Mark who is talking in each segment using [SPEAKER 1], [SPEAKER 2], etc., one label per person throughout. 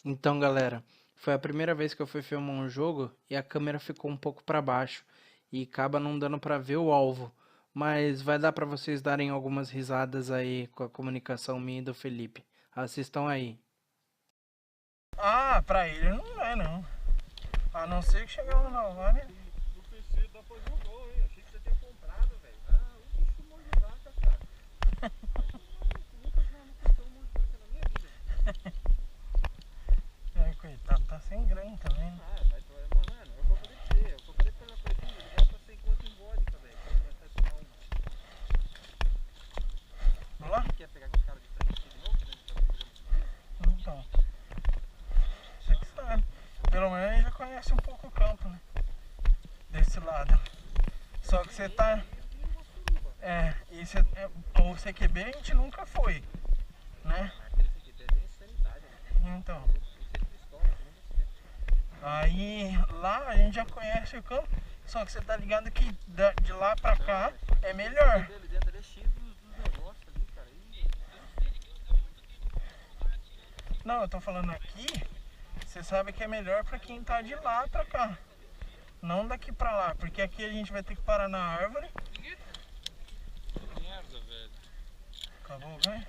[SPEAKER 1] Então, galera, foi a primeira vez que eu fui filmar um jogo e a câmera ficou um pouco para baixo e acaba não dando para ver o alvo, mas vai dar para vocês darem algumas risadas aí com a comunicação minha e do Felipe. Assistam aí.
[SPEAKER 2] Ah, pra ele não é não. A não ser que chegar lá na hora.
[SPEAKER 3] No PC dá pra fazer um gol, hein? Achei que você tinha comprado, velho. Ah, o bicho mão de vaca, cara. Nunca vi uma questão mão de vaca na minha vida.
[SPEAKER 2] Ai, coitado, tá sem grana também. Né?
[SPEAKER 3] Ah, vai tomar. Mano, é o que eu falei pra você. É o que eu falei pra ela. Falei, filho, ele gasta 100 conto em vodka, velho. Pra começar a tomar uma.
[SPEAKER 2] Vamos lá?
[SPEAKER 3] Quer pegar com os caras de frente aqui de novo?
[SPEAKER 2] Então. Você que sabe. Pelo menos ele já conhece um pouco o campo, né? Desse lado. Só que você tá. E você, o CQB a gente nunca foi, né?
[SPEAKER 3] Aquele CQB é bem sanidade, né?
[SPEAKER 2] Então.
[SPEAKER 3] Tem pistola, tem nem você.
[SPEAKER 2] Aí lá a gente já conhece o campo, só que você tá ligado que de lá pra cá é melhor.
[SPEAKER 3] Ali dentro ali é cheio dos negócios ali, cara.
[SPEAKER 2] Não, eu tô falando aqui, você sabe que é melhor pra quem tá de lá pra cá. Não daqui pra lá, porque aqui a gente vai ter que parar na árvore.
[SPEAKER 3] Merda, velho.
[SPEAKER 2] Acabou o ganho?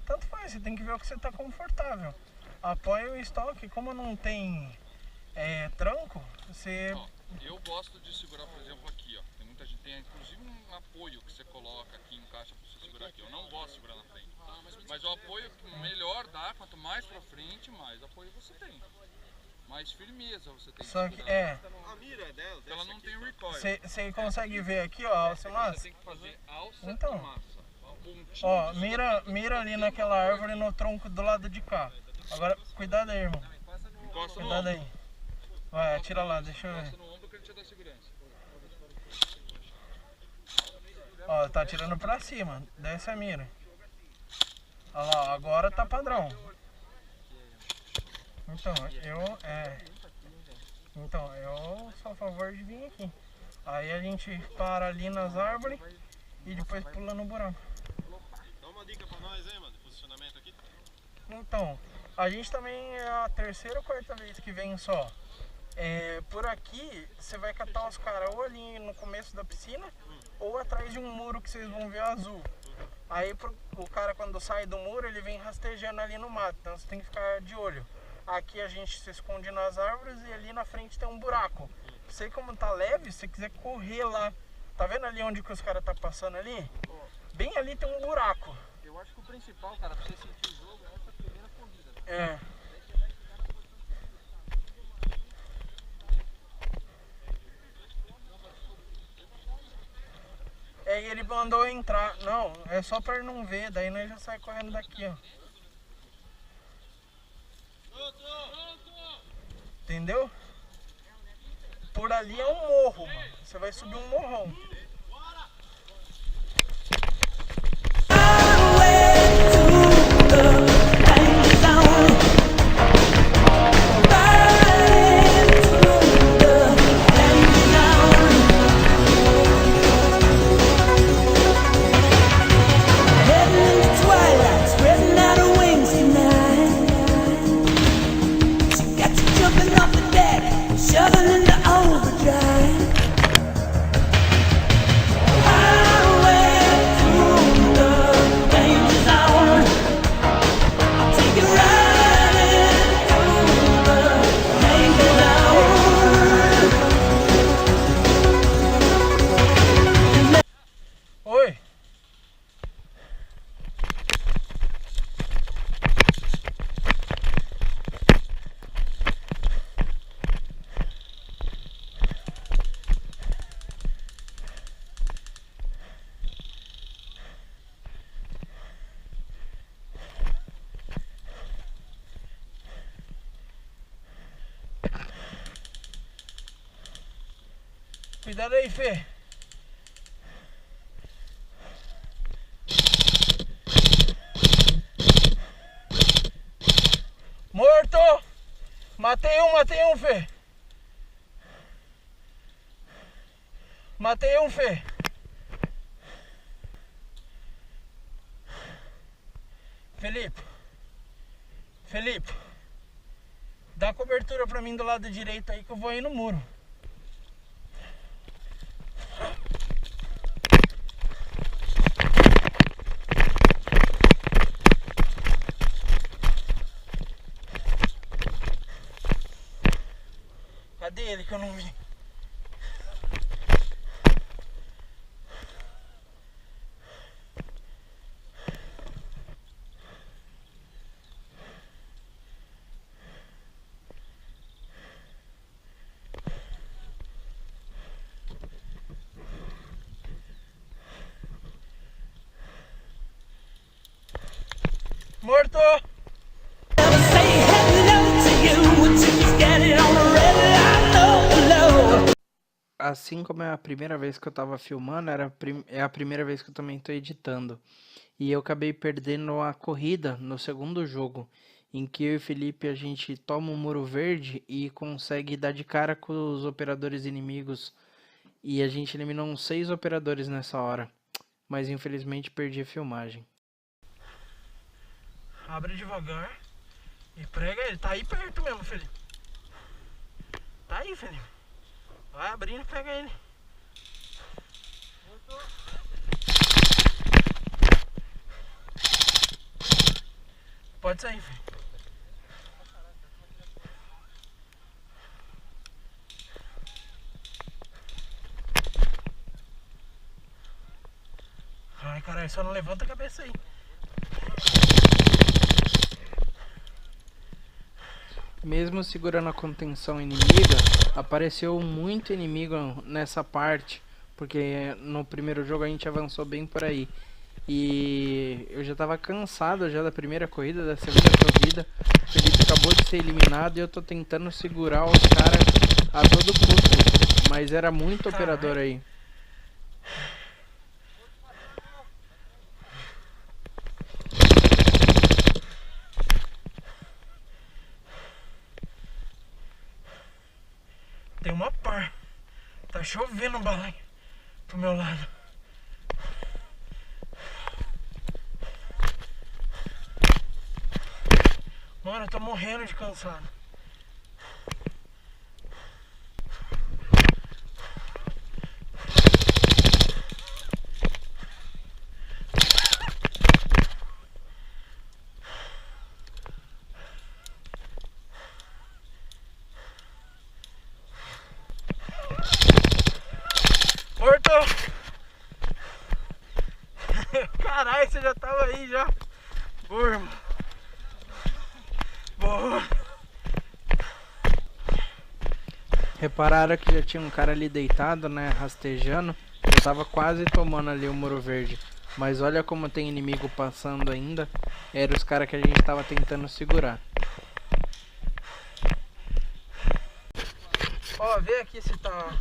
[SPEAKER 2] Tanto faz, você tem que ver o que você tá confortável. Apoia o estoque, como não tem tranco, você...
[SPEAKER 4] Ó, eu gosto de segurar, por exemplo, aqui, ó. Tem muita gente, tem inclusive um apoio que você coloca aqui, encaixa pra você segurar aqui. Eu não gosto de segurar na frente. Mas o apoio melhor dá, quanto mais pra frente, mais apoio você tem. Mais firmeza você tem.
[SPEAKER 2] Só que
[SPEAKER 3] A mira é dela,
[SPEAKER 4] ela não tem recoil.
[SPEAKER 2] você consegue ver aqui, ó, alça e
[SPEAKER 4] Você
[SPEAKER 2] massa?
[SPEAKER 4] tem que fazer alça
[SPEAKER 2] Então.
[SPEAKER 4] e massa. Pontinho
[SPEAKER 2] Ó,
[SPEAKER 4] de
[SPEAKER 2] mira ali naquela árvore no tronco do lado de cá. Agora, cuidado aí, irmão.
[SPEAKER 4] encosta no
[SPEAKER 2] Cuidado
[SPEAKER 4] ombro.
[SPEAKER 2] aí. Vai, atira lá, deixa eu ver.
[SPEAKER 4] Encosta no ombro que ele te dá segurança.
[SPEAKER 2] Ó, tá atirando pra cima. Desce a mira. Olha lá, agora tá padrão. Então, eu sou a favor de vir aqui. Aí a gente para ali nas árvores e depois pula no buraco.
[SPEAKER 3] Dá uma dica pra nós aí, mano, de posicionamento aqui.
[SPEAKER 2] Então, a gente também é a terceira ou quarta vez que vem só. Por aqui, você vai catar os caras ou ali no começo da piscina ou atrás de um muro que vocês vão ver azul. Aí o cara, quando sai do muro, ele vem rastejando ali no mato, então você tem que ficar de olho. Aqui a gente se esconde nas árvores e ali na frente tem um buraco. Sei como tá leve, se você quiser correr lá, tá vendo ali onde que os caras tá passando ali? Bem ali tem um buraco.
[SPEAKER 3] Eu acho que o principal, cara, pra você sentir o jogo é essa primeira corrida.
[SPEAKER 2] E ele mandou entrar. Não, é só pra ele não ver, daí nós já sai correndo daqui, ó. Entendeu? Por ali é um morro, mano. Você vai subir um morrão.
[SPEAKER 5] Shoving into overdrive.
[SPEAKER 2] Oi. Cuidado aí, Fê. Morto! Matei um, Fê. Matei um, Fê. Felipe, dá cobertura pra mim do lado direito aí que eu vou aí no muro. Cadê ele que eu não vi? Morto!
[SPEAKER 5] Say hello to you, just get it on the red line, low, low.
[SPEAKER 1] Assim como é a primeira vez que eu tava filmando, é a primeira vez que eu também tô editando. E eu acabei perdendo a corrida no segundo jogo, em que eu e o Felipe a gente toma um muro verde e consegue dar de cara com os operadores inimigos. E a gente eliminou uns 6 operadores nessa hora. Mas infelizmente perdi a filmagem.
[SPEAKER 2] Abre devagar e prega ele. Tá aí perto mesmo, Felipe. Tá aí, Felipe. Vai abrindo e pega ele. Pode sair, Felipe. Ai, caralho, só não levanta a cabeça aí.
[SPEAKER 1] Mesmo segurando a contenção inimiga, apareceu muito inimigo nessa parte, porque no primeiro jogo a gente avançou bem por aí. E eu já tava cansado já da primeira corrida, da segunda corrida. O Felipe acabou de ser eliminado e eu tô tentando segurar os caras a todo custo, mas era muito operador aí.
[SPEAKER 2] Tem uma par. Tá chovendo bala pro meu lado. Mano, eu tô morrendo de cansado. Morto! Caralho, você já tava aí já. Boa, irmão. Boa.
[SPEAKER 1] Repararam que já tinha um cara ali deitado, né, rastejando. Eu tava quase tomando ali o muro verde. Mas olha como tem inimigo passando ainda. Eram os caras que a gente tava tentando segurar.
[SPEAKER 2] Ó, vê aqui se tá...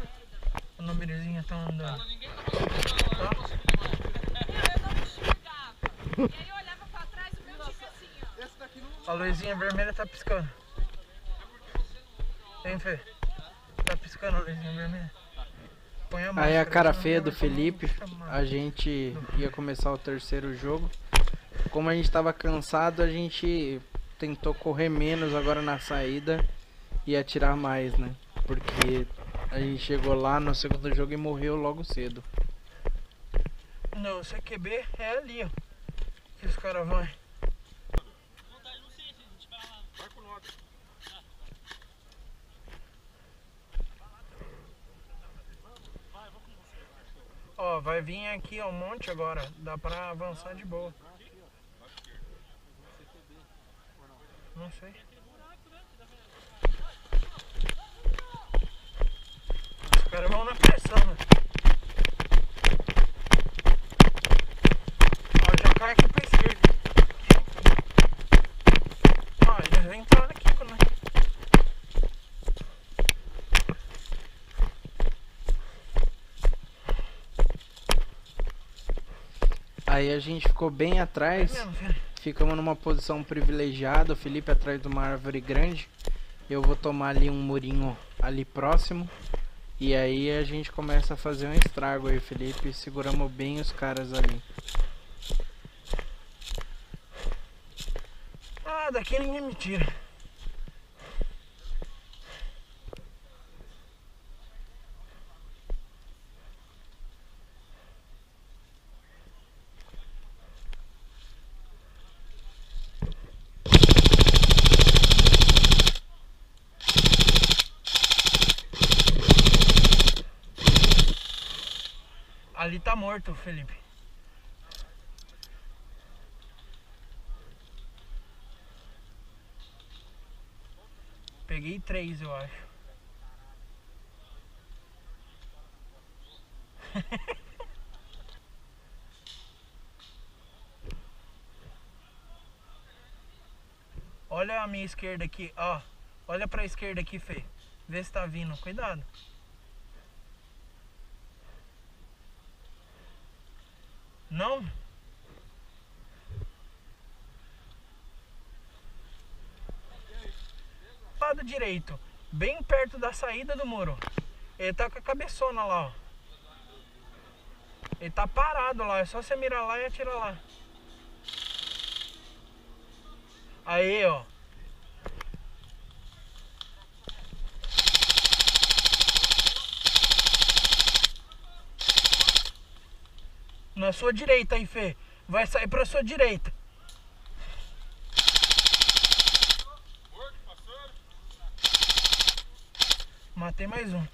[SPEAKER 2] O númerozinho tá andando.
[SPEAKER 4] Ninguém tava conseguindo lá, eu não consegui mais.
[SPEAKER 6] Eu não enxergava. E aí eu olhava pra trás e o meu tinha assim, ó.
[SPEAKER 3] Esse daqui não.
[SPEAKER 2] A luzinha vermelha tá piscando. Hein, Fê? Tá piscando a luzinha vermelha? Põe a
[SPEAKER 1] Aí
[SPEAKER 2] máscara,
[SPEAKER 1] a cara
[SPEAKER 2] senão
[SPEAKER 1] feia
[SPEAKER 2] vai
[SPEAKER 1] do
[SPEAKER 2] tomar um
[SPEAKER 1] Felipe,
[SPEAKER 2] chamado.
[SPEAKER 1] a gente ia começar o terceiro jogo. Como a gente tava cansado, a gente tentou correr menos agora na saída e atirar mais, né? Porque a gente chegou lá no segundo jogo e morreu logo cedo.
[SPEAKER 2] Não, o CQB é ali, ó. Que os caras vão.
[SPEAKER 3] Vai com nós.
[SPEAKER 2] Ó, vai vir aqui, ó, um monte agora. Dá pra avançar de boa. Não sei. Os caras vão na pressão, né? Ó, já cai aqui pra esquerda. Ó, eles vão entrar aqui com nós.
[SPEAKER 1] Aí a gente ficou bem atrás,
[SPEAKER 2] É mesmo, filho.
[SPEAKER 1] ficamos numa posição privilegiada, o Felipe atrás de uma árvore grande. Eu vou tomar ali um murinho ali próximo. E aí a gente começa a fazer um estrago aí, Felipe. Seguramos bem os caras ali.
[SPEAKER 2] Ah, daqui ninguém me tira. Ali tá morto, Felipe. Peguei 3, eu acho. Olha a minha esquerda aqui, ó. Olha pra esquerda aqui, Fê. Vê se tá vindo. Cuidado. Não? Lado direito, bem perto da saída do muro. Ele tá com a cabeçona lá, ó. Ele tá parado lá, é só você mirar lá e atirar lá. Aí, ó. Na sua direita aí, Fê. Vai sair pra sua direita. Matei mais um.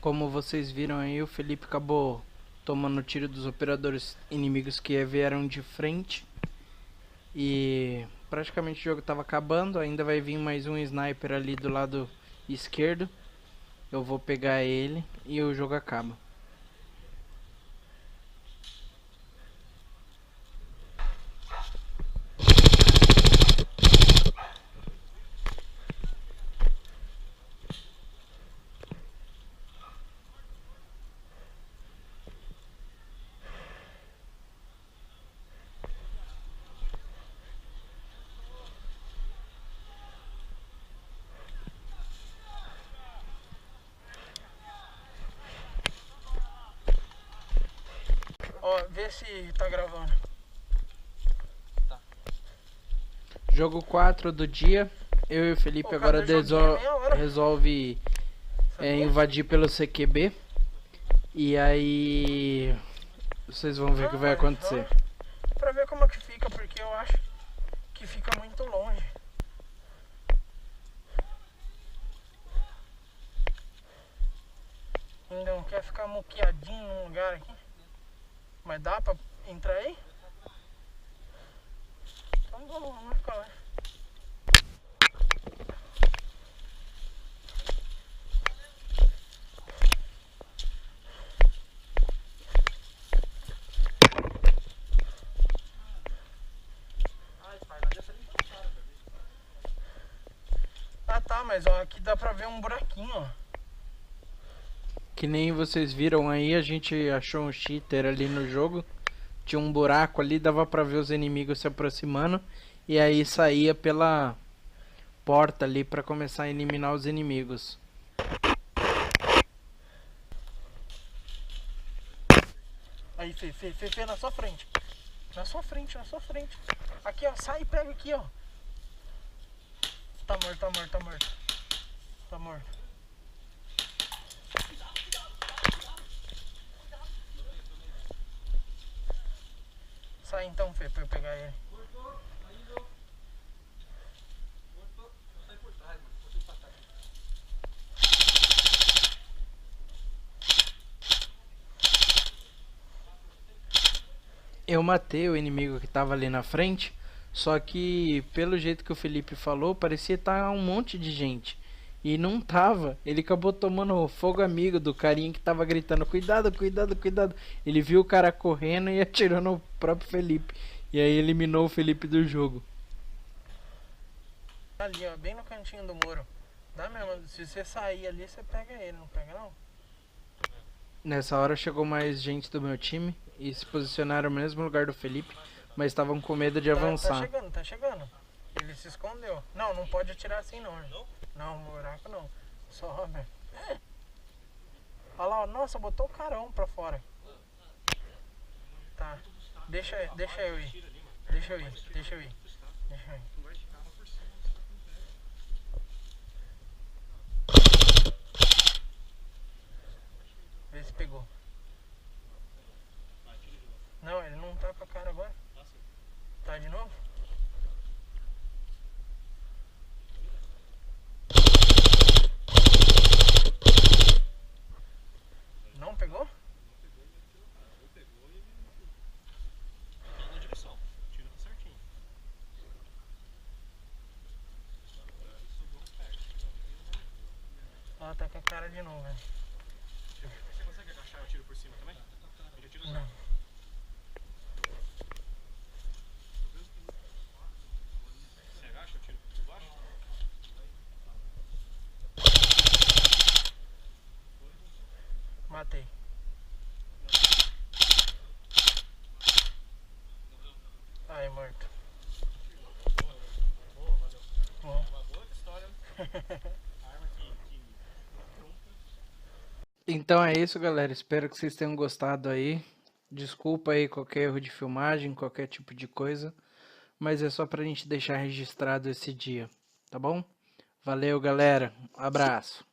[SPEAKER 1] Como vocês viram aí, o Felipe acabou tomando tiro dos operadores inimigos que vieram de frente. E praticamente o jogo estava acabando. Ainda vai vir mais um sniper ali do lado esquerdo. Eu vou pegar ele e o jogo acaba.
[SPEAKER 2] Ó, vê se tá gravando.
[SPEAKER 1] Jogo 4 do dia. Eu e o Felipe
[SPEAKER 2] Pô,
[SPEAKER 1] agora
[SPEAKER 2] cada joguinho é meia hora.
[SPEAKER 1] resolve invadir pelo CQB. E aí vocês vão ver o que vai acontecer.
[SPEAKER 2] Pra ver como é que fica, porque eu acho que fica muito longe. Ainda não quer ficar moqueadinho num lugar aqui? Mas dá pra entrar aí? Então vamos ficar lá. Ah tá, mas ó, aqui dá pra ver um buraquinho, ó.
[SPEAKER 1] Que nem vocês viram aí, a gente achou um cheater ali no jogo. Tinha um buraco ali, dava pra ver os inimigos se aproximando. E aí saía pela porta ali pra começar a eliminar os inimigos.
[SPEAKER 2] Aí, Fê, na sua frente. Na sua frente. Aqui, ó, sai e pega aqui, ó. Tá morto. Tá morto. Sai então, Fê, pra eu pegar ele.
[SPEAKER 1] Eu matei o inimigo que tava ali na frente. Só que pelo jeito que o Felipe falou, parecia estar um monte de gente. E não tava. Ele acabou tomando fogo amigo do carinha que tava gritando: cuidado. Ele viu o cara correndo e atirou no próprio Felipe. E aí eliminou o Felipe do jogo.
[SPEAKER 2] Ali, ó, bem no cantinho do muro. Dá mesmo, se você sair ali, você pega ele, não pega não?
[SPEAKER 1] Nessa hora chegou mais gente do meu time e se posicionaram no mesmo lugar do Felipe, mas estavam com medo de avançar.
[SPEAKER 2] Tá chegando. Ele se escondeu. Não pode atirar assim não. Não, buraco não. Sobe. Olha lá, ó. Nossa, botou o carão pra fora. Tá. Deixa eu ir. Deixa eu ir. Deixa eu ir. Deixa eu ir. Vê se pegou. Não, ele não tá com a cara agora. Tá de novo? Não pegou?
[SPEAKER 3] Tá na direção. Tira certinho.
[SPEAKER 2] Ela tá com a cara de novo, velho.
[SPEAKER 3] Você consegue agachar e eu tiro por cima também? Eu já tiro
[SPEAKER 2] Não.
[SPEAKER 3] Você agacha, eu tiro por baixo?
[SPEAKER 2] Matei. Aí, morto.
[SPEAKER 3] Boa, valeu.
[SPEAKER 2] Bom.
[SPEAKER 3] Uma boa história. Arma que
[SPEAKER 1] Então é isso, galera. Espero que vocês tenham gostado aí. Desculpa aí qualquer erro de filmagem, qualquer tipo de coisa. Mas é só pra gente deixar registrado esse dia, tá bom? Valeu, galera. Abraço.